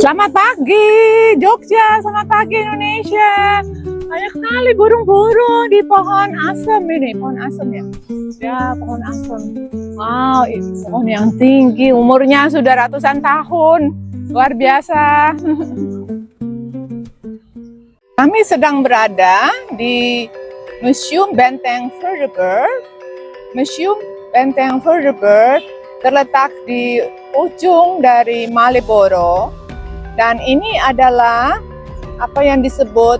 Selamat pagi Jogja, selamat pagi Indonesia. Banyak sekali burung-burung di pohon asem ini, pohon asem ya. Ya, pohon asem. Wow, ini pohon yang tinggi, umurnya sudah ratusan tahun. Luar biasa. Kami sedang berada di Museum Benteng Verdeburg. Museum Benteng Verdeburg terletak di ujung dari Malioboro. Dan ini adalah apa yang disebut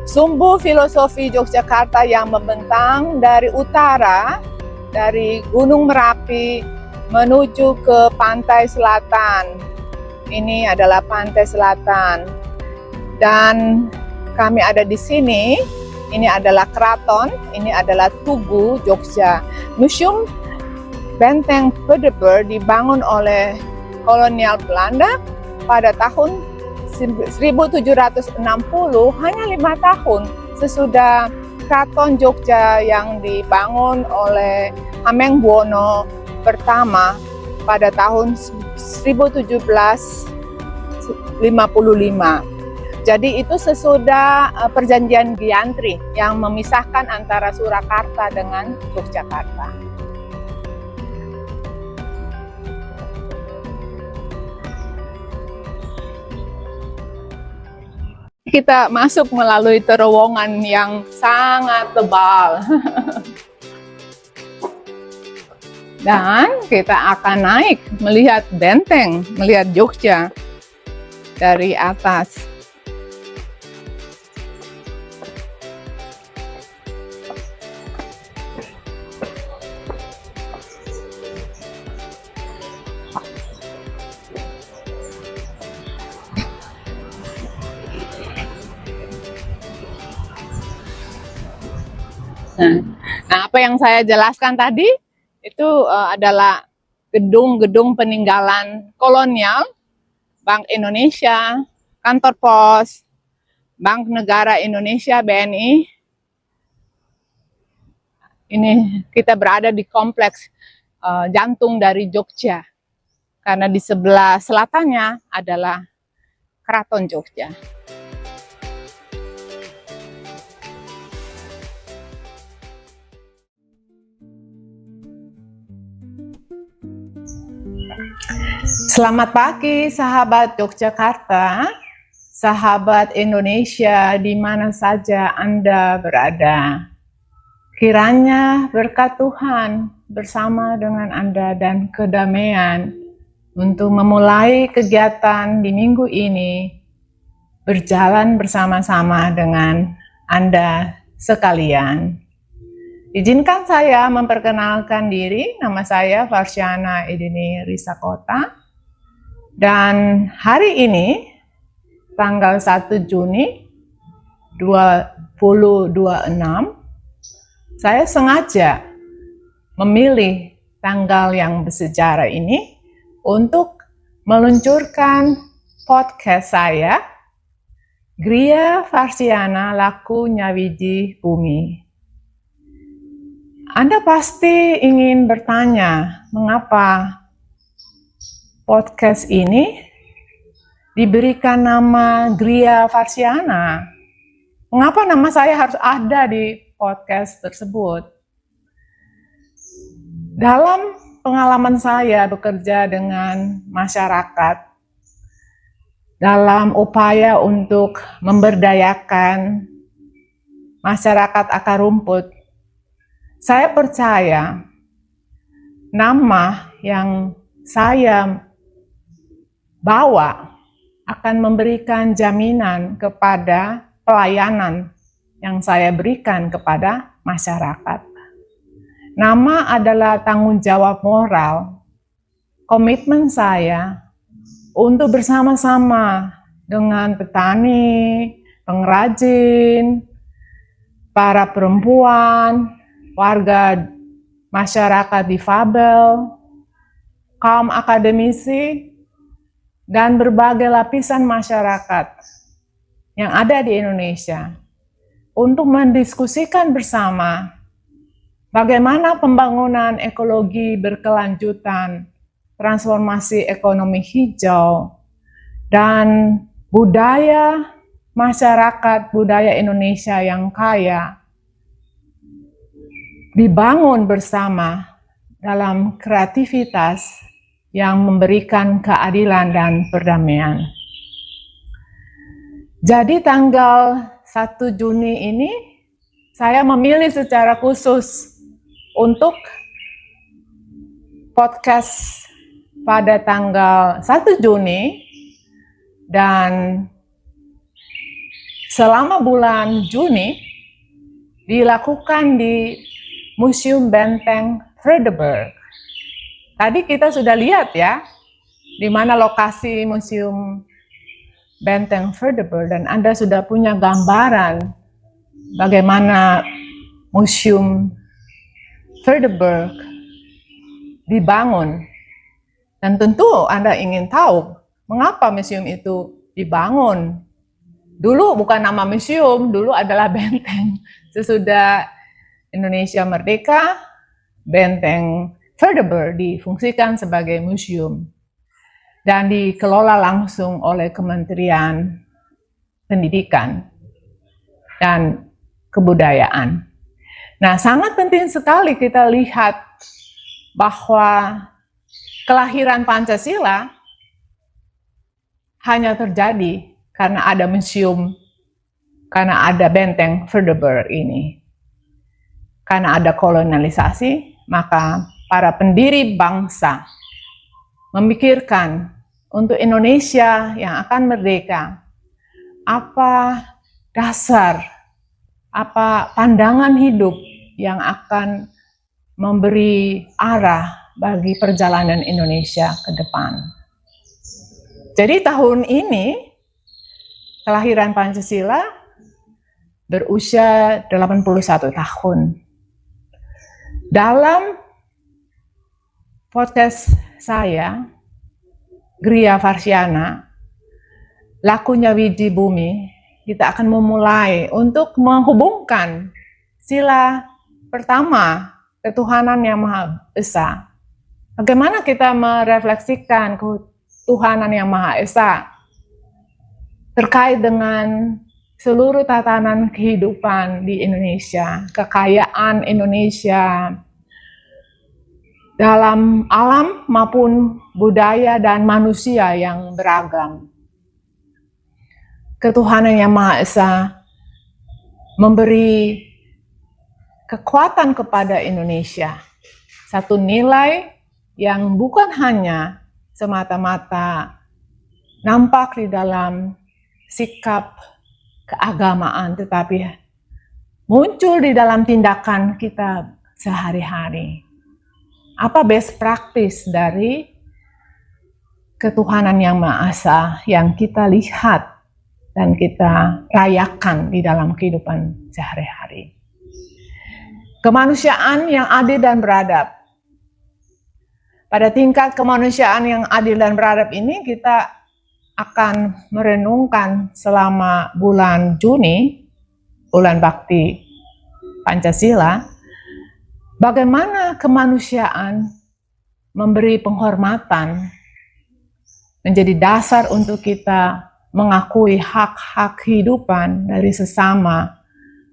sumbu filosofi Yogyakarta yang membentang dari utara, dari Gunung Merapi menuju ke pantai selatan. Ini adalah pantai selatan. Dan kami ada di sini, ini adalah keraton, ini adalah Tugu Jogja. Museum Benteng Verdeburg dibangun oleh kolonial Belanda pada tahun 1760, hanya 5 tahun sesudah Keraton Jogja yang dibangun oleh Hamengkubuwono pertama pada tahun 1755. Jadi itu sesudah perjanjian Giantri yang memisahkan antara Surakarta dengan Yogyakarta. Kita masuk melalui terowongan yang sangat tebal. Dan kita akan naik melihat benteng, melihat Jogja dari atas. Nah, apa yang saya jelaskan tadi itu adalah gedung-gedung peninggalan kolonial, Bank Indonesia, Kantor Pos, Bank Negara Indonesia (BNI). Ini kita berada di kompleks jantung dari Jogja, karena di sebelah selatannya adalah Keraton Jogja. Selamat pagi sahabat Yogyakarta, sahabat Indonesia di mana saja Anda berada. Kiranya berkat Tuhan bersama dengan Anda dan kedamaian untuk memulai kegiatan di minggu ini berjalan bersama-sama dengan Anda sekalian. Izinkan saya memperkenalkan diri, nama saya Farsiana Idini Risakota, dan hari ini, tanggal 1 Juni 2026, saya sengaja memilih tanggal yang bersejarah ini untuk meluncurkan podcast saya, Gria Farsiana Laku Nyawiji Bumi. Anda pasti ingin bertanya, mengapa podcast ini diberikan nama Gria Farsiana? Mengapa nama saya harus ada di podcast tersebut? Dalam pengalaman saya bekerja dengan masyarakat, dalam upaya untuk memberdayakan masyarakat akar rumput, saya percaya nama yang saya bawa akan memberikan jaminan kepada pelayanan yang saya berikan kepada masyarakat. Nama adalah tanggung jawab moral, komitmen saya untuk bersama-sama dengan petani, pengrajin, para perempuan, warga masyarakat difabel, kaum akademisi, dan berbagai lapisan masyarakat yang ada di Indonesia untuk mendiskusikan bersama bagaimana pembangunan ekologi berkelanjutan, transformasi ekonomi hijau, dan masyarakat budaya Indonesia yang kaya dibangun bersama dalam kreativitas yang memberikan keadilan dan perdamaian. Jadi tanggal 1 Juni ini saya memilih secara khusus untuk podcast pada tanggal 1 Juni dan selama bulan Juni dilakukan di Museum Benteng Vredenburg. Tadi kita sudah lihat ya, di mana lokasi Museum Benteng Vredenburg, dan Anda sudah punya gambaran bagaimana Museum Vredenburg dibangun. Dan tentu Anda ingin tahu mengapa museum itu dibangun. Dulu bukan nama museum, dulu adalah benteng. Sesudah Indonesia merdeka, Benteng Vredenburg difungsikan sebagai museum dan dikelola langsung oleh Kementerian Pendidikan dan Kebudayaan. Nah, sangat penting sekali kita lihat bahwa kelahiran Pancasila hanya terjadi karena ada museum, karena ada Benteng Vredenburg ini. Karena ada kolonialisasi, maka para pendiri bangsa memikirkan untuk Indonesia yang akan merdeka, apa dasar, apa pandangan hidup yang akan memberi arah bagi perjalanan Indonesia ke depan. Jadi tahun ini, kelahiran Pancasila berusia 81 tahun. Dalam podcast saya, Gria Varsiana, Lakunya Widi Bumi, kita akan memulai untuk menghubungkan sila pertama, ketuhanan yang Maha Esa. Bagaimana kita merefleksikan ketuhanan yang Maha Esa terkait dengan seluruh tatanan kehidupan di Indonesia, kekayaan Indonesia dalam alam maupun budaya dan manusia yang beragam. Ketuhanan yang Maha Esa memberi kekuatan kepada Indonesia, satu nilai yang bukan hanya semata-mata nampak di dalam sikap keagamaan, tetapi muncul di dalam tindakan kita sehari-hari. Apa best practice dari ketuhanan yang Maha Esa yang kita lihat dan kita rayakan di dalam kehidupan sehari-hari? Kemanusiaan yang adil dan beradab. Pada tingkat kemanusiaan yang adil dan beradab ini kita akan merenungkan selama bulan Juni, bulan Bakti Pancasila, bagaimana kemanusiaan memberi penghormatan menjadi dasar untuk kita mengakui hak-hak kehidupan dari sesama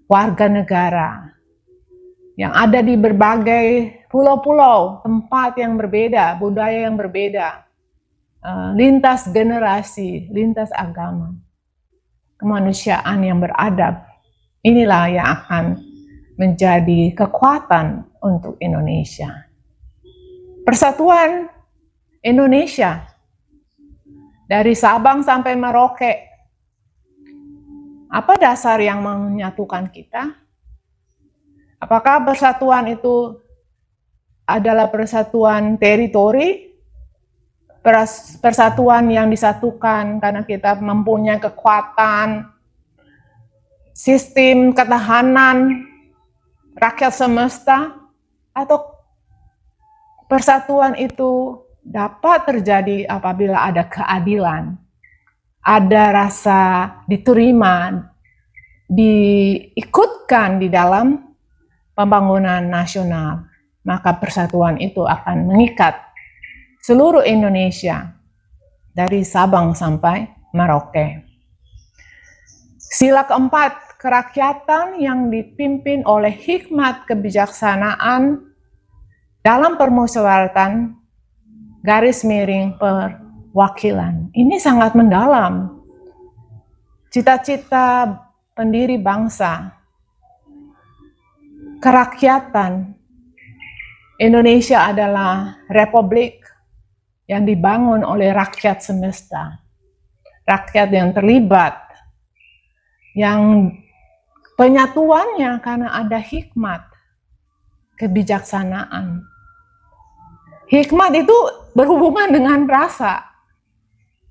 warga negara yang ada di berbagai pulau-pulau, tempat yang berbeda, budaya yang berbeda, lintas generasi, lintas agama. Kemanusiaan yang beradab, inilah yang akan menjadi kekuatan untuk Indonesia. Persatuan Indonesia, dari Sabang sampai Merauke, apa dasar yang menyatukan kita? Apakah persatuan itu adalah persatuan teritori, persatuan yang disatukan karena kita mempunyai kekuatan, sistem ketahanan rakyat semesta, atau persatuan itu dapat terjadi apabila ada keadilan, ada rasa diterima, diikutkan di dalam pembangunan nasional, maka persatuan itu akan mengikat seluruh Indonesia dari Sabang sampai Merauke. Sila keempat, kerakyatan yang dipimpin oleh hikmat kebijaksanaan dalam permusyawaratan garis miring perwakilan. Ini sangat mendalam. Cita-cita pendiri bangsa, kerakyatan. Indonesia adalah republik yang dibangun oleh rakyat semesta. Rakyat yang terlibat, yang penyatuannya karena ada hikmat, kebijaksanaan. Hikmat itu berhubungan dengan rasa.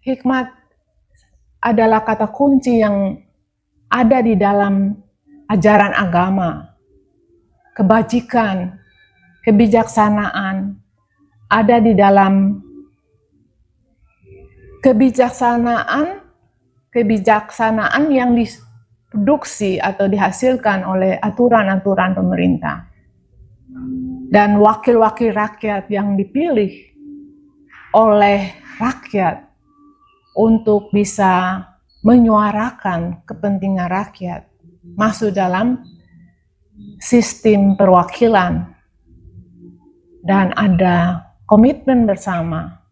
Hikmat adalah kata kunci yang ada di dalam ajaran agama. Kebajikan, kebijaksanaan ada di dalam kebijaksanaan yang diproduksi atau dihasilkan oleh aturan-aturan pemerintah. Dan wakil-wakil rakyat yang dipilih oleh rakyat untuk bisa menyuarakan kepentingan rakyat masuk dalam sistem perwakilan dan ada komitmen bersama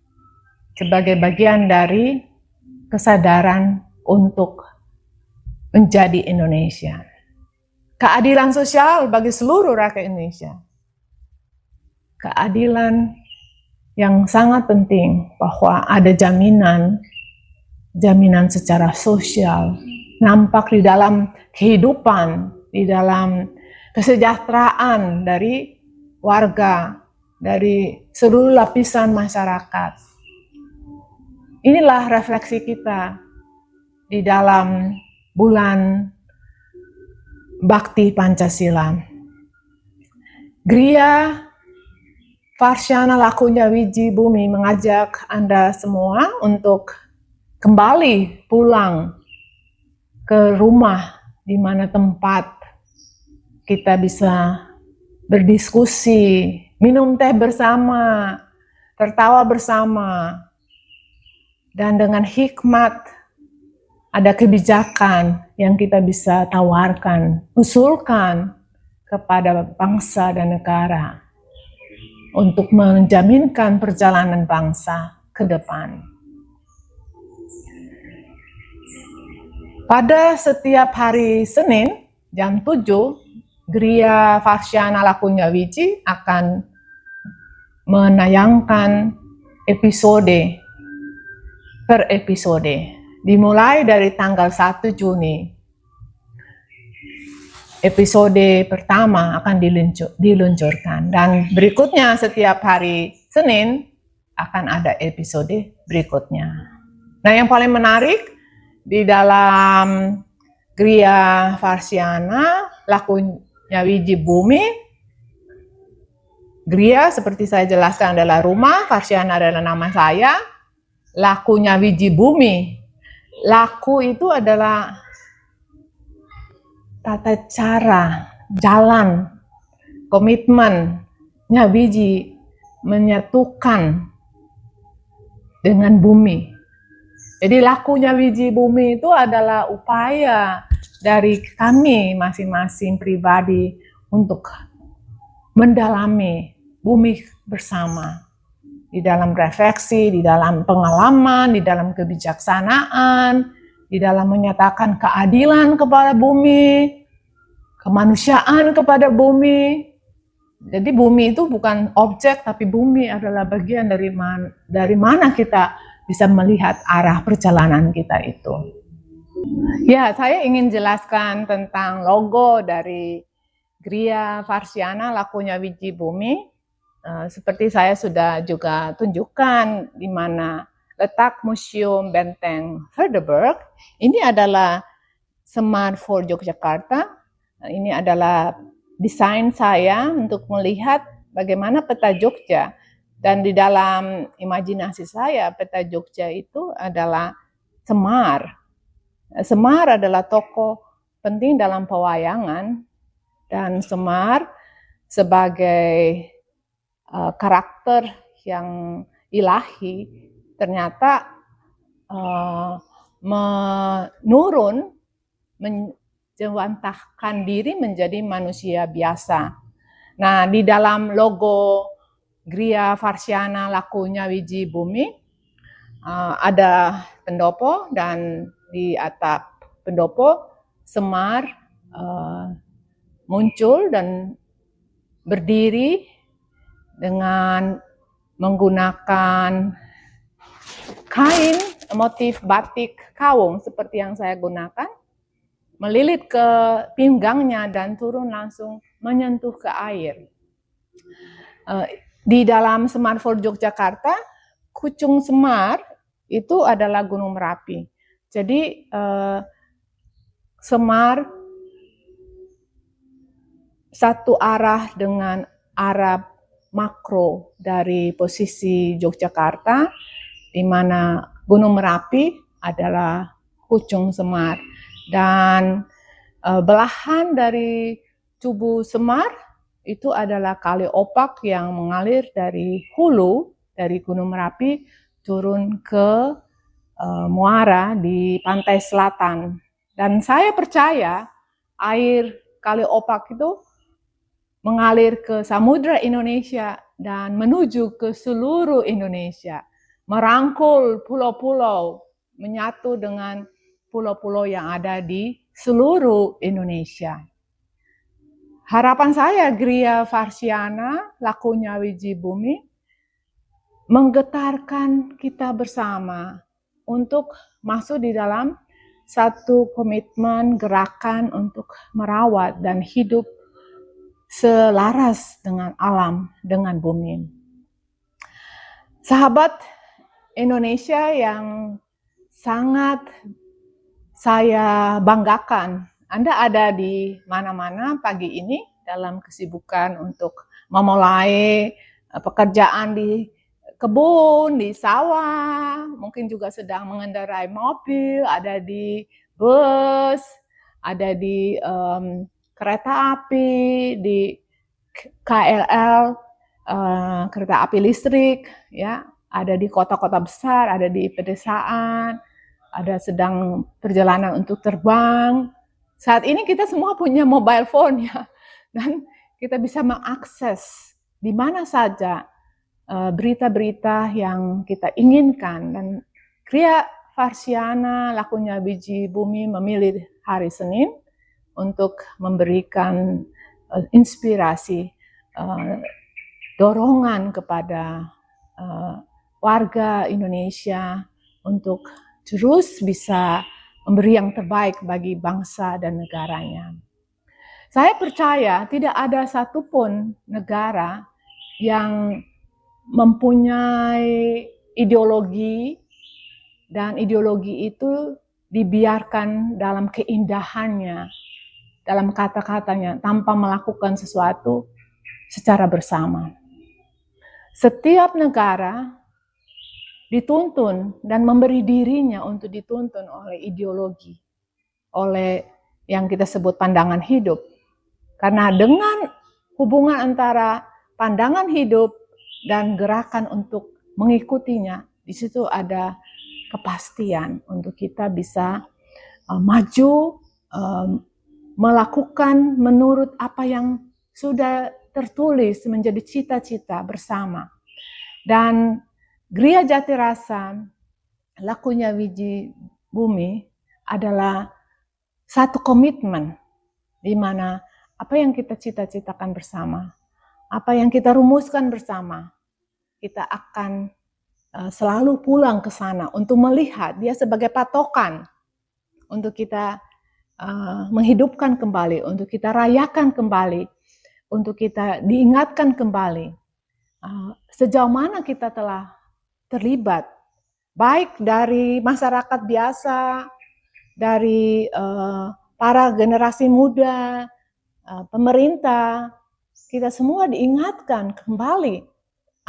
sebagai bagian dari kesadaran untuk menjadi Indonesia. Keadilan sosial bagi seluruh rakyat Indonesia. Keadilan yang sangat penting bahwa ada jaminan secara sosial, nampak di dalam kehidupan, di dalam kesejahteraan dari warga, dari seluruh lapisan masyarakat. Inilah refleksi kita di dalam bulan Bakti Pancasila. Gria Farsyana Lakunya Wiji Bumi mengajak Anda semua untuk kembali pulang ke rumah di mana tempat kita bisa berdiskusi, minum teh bersama, tertawa bersama, dan dengan hikmat ada kebijakan yang kita bisa tawarkan, usulkan kepada bangsa dan negara untuk menjaminkan perjalanan bangsa ke depan. Pada setiap hari Senin jam 7, Gria Farsyana Lakunya Wiji akan menayangkan episode per episode. Dimulai dari tanggal 1 Juni. Episode pertama akan diluncurkan. Dan berikutnya setiap hari Senin akan ada episode berikutnya. Nah, yang paling menarik di dalam Gria Farsyana Lakunya Wiji Bumi, Gria seperti saya jelaskan adalah rumah, Farsyana adalah nama saya, Lakunya Wiji Bumi. Laku itu adalah tata cara, jalan, komitmennya Wiji menyatukan dengan bumi. Jadi Lakunya Wiji Bumi itu adalah upaya dari kami masing-masing pribadi untuk mendalami bumi bersama. Di dalam refleksi, di dalam pengalaman, di dalam kebijaksanaan, di dalam menyatakan keadilan kepada bumi, kemanusiaan kepada bumi. Jadi bumi itu bukan objek, tapi bumi adalah bagian dari mana kita bisa melihat arah perjalanan kita itu. Ya, saya ingin jelaskan tentang logo dari Gria Farsyana Lakunya Wiji Bumi. Seperti saya sudah juga tunjukkan di mana letak Museum Benteng Verdeberg. Ini adalah Semar for Yogyakarta. Ini adalah desain saya untuk melihat bagaimana peta Jogja. Dan di dalam imajinasi saya, peta Jogja itu adalah Semar. Semar adalah tokoh penting dalam pewayangan, dan Semar sebagai karakter yang ilahi ternyata menurun, menjewantahkan diri menjadi manusia biasa. Nah, di dalam logo Gria Varsiana Lakunya Wiji Bumi ada pendopo, dan di atap pendopo Semar muncul dan berdiri dengan menggunakan kain motif batik kawung seperti yang saya gunakan, melilit ke pinggangnya dan turun langsung menyentuh ke air. Di dalam Semar for Yogyakarta, Kucung Semar itu adalah Gunung Merapi. Jadi Semar satu arah dengan arah makro dari posisi Yogyakarta, di mana Gunung Merapi adalah Kucung Semar, dan belahan dari tubuh Semar itu adalah Kali Opak yang mengalir dari hulu dari Gunung Merapi turun ke muara di pantai selatan. Dan saya percaya air Kali Opak itu mengalir ke Samudra Indonesia dan menuju ke seluruh Indonesia, merangkul pulau-pulau, menyatu dengan pulau-pulau yang ada di seluruh Indonesia. Harapan saya Gria Varsiana Lakunya Wiji Bumi menggetarkan kita bersama untuk masuk di dalam satu komitmen gerakan untuk merawat dan hidup selaras dengan alam, dengan bumi. Sahabat Indonesia yang sangat saya banggakan, Anda ada di mana-mana pagi ini dalam kesibukan untuk memulai pekerjaan di kebun, di sawah, mungkin juga sedang mengendarai mobil, ada di bus, ada di kereta api, di KLL, kereta api listrik, ya, ada di kota-kota besar, ada di pedesaan, ada sedang perjalanan untuk terbang. Saat ini kita semua punya mobile phone, ya, dan kita bisa mengakses di mana saja berita-berita yang kita inginkan. Dan Gria Varsiana Lakunya Wiji Bumi memilih hari Senin untuk memberikan inspirasi, dorongan kepada warga Indonesia untuk terus bisa memberi yang terbaik bagi bangsa dan negaranya. Saya percaya tidak ada satupun negara yang mempunyai ideologi, dan ideologi itu dibiarkan dalam keindahannya, dalam kata-katanya, tanpa melakukan sesuatu secara bersama. Setiap negara dituntun dan memberi dirinya untuk dituntun oleh ideologi, oleh yang kita sebut pandangan hidup. Karena dengan hubungan antara pandangan hidup dan gerakan untuk mengikutinya, di situ ada kepastian untuk kita bisa maju, melakukan menurut apa yang sudah tertulis menjadi cita-cita bersama. Dan Gria Jatirasa Lakunya Wiji Bumi adalah satu komitmen di mana apa yang kita cita-citakan bersama, apa yang kita rumuskan bersama, kita akan selalu pulang ke sana untuk melihat dia sebagai patokan untuk kita menghidupkan kembali, untuk kita rayakan kembali, untuk kita diingatkan kembali sejauh mana kita telah terlibat, baik dari masyarakat biasa, dari para generasi muda, pemerintah, kita semua diingatkan kembali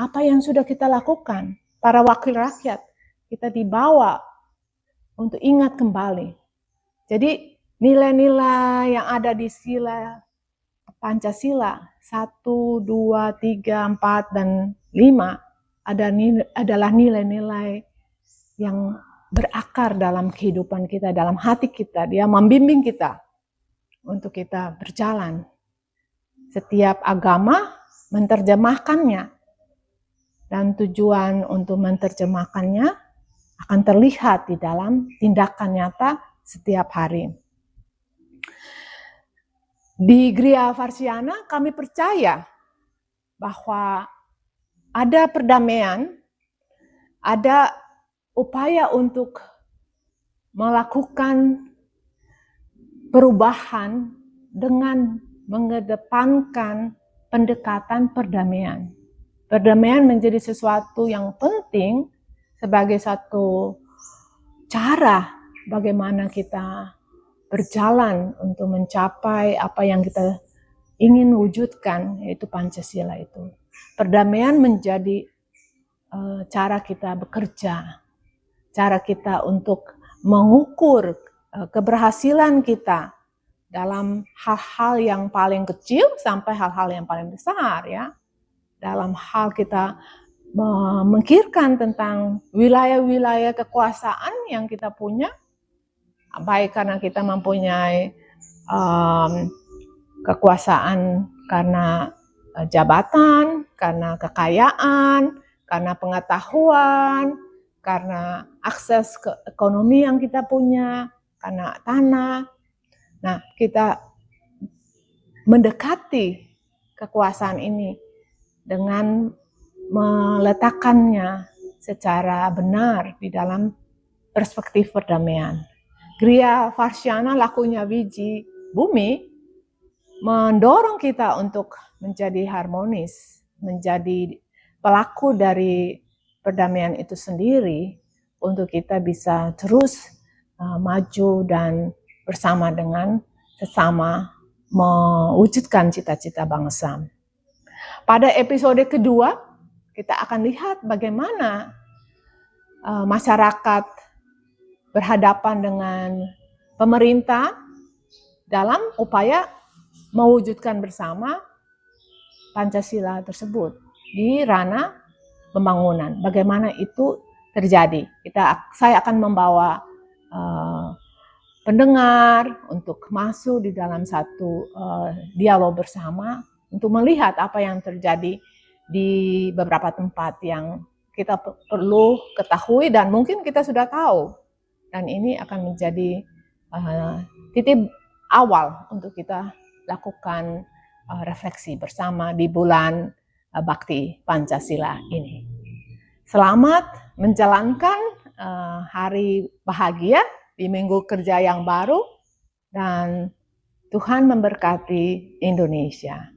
apa yang sudah kita lakukan. Para wakil rakyat, kita dibawa untuk ingat kembali. Jadi nilai-nilai yang ada di sila Pancasila 1, 2, 3, 4, dan 5 adalah nilai-nilai yang berakar dalam kehidupan kita, dalam hati kita. Dia membimbing kita untuk kita berjalan. Setiap agama menerjemahkannya, dan tujuan untuk menerjemahkannya akan terlihat di dalam tindakan nyata setiap hari. Di Gria Farsiana kami percaya bahwa ada perdamaian, ada upaya untuk melakukan perubahan dengan mengedepankan pendekatan perdamaian. Perdamaian menjadi sesuatu yang penting sebagai satu cara bagaimana kita berjalan untuk mencapai apa yang kita ingin wujudkan, yaitu Pancasila itu. Perdamaian menjadi cara kita bekerja, cara kita untuk mengukur keberhasilan kita dalam hal-hal yang paling kecil sampai hal-hal yang paling besar, ya. Dalam hal kita memikirkan tentang wilayah-wilayah kekuasaan yang kita punya, baik karena kita mempunyai kekuasaan karena jabatan, karena kekayaan, karena pengetahuan, karena akses ke ekonomi yang kita punya, karena tanah. Nah, kita mendekati kekuasaan ini dengan meletakkannya secara benar di dalam perspektif perdamaian. Gria Farsiana, lakunya biji bumi, mendorong kita untuk menjadi harmonis, menjadi pelaku dari perdamaian itu sendiri, untuk kita bisa terus maju dan bersama dengan sesama mewujudkan cita-cita bangsa. Pada episode kedua, kita akan lihat bagaimana masyarakat berhadapan dengan pemerintah dalam upaya mewujudkan bersama Pancasila tersebut di ranah pembangunan. Bagaimana itu terjadi? Saya akan membawa pendengar untuk masuk di dalam satu dialog bersama untuk melihat apa yang terjadi di beberapa tempat yang kita perlu ketahui dan mungkin kita sudah tahu. Dan ini akan menjadi titik awal untuk kita lakukan refleksi bersama di bulan Bakti Pancasila ini. Selamat menjalankan hari bahagia di minggu kerja yang baru, dan Tuhan memberkati Indonesia.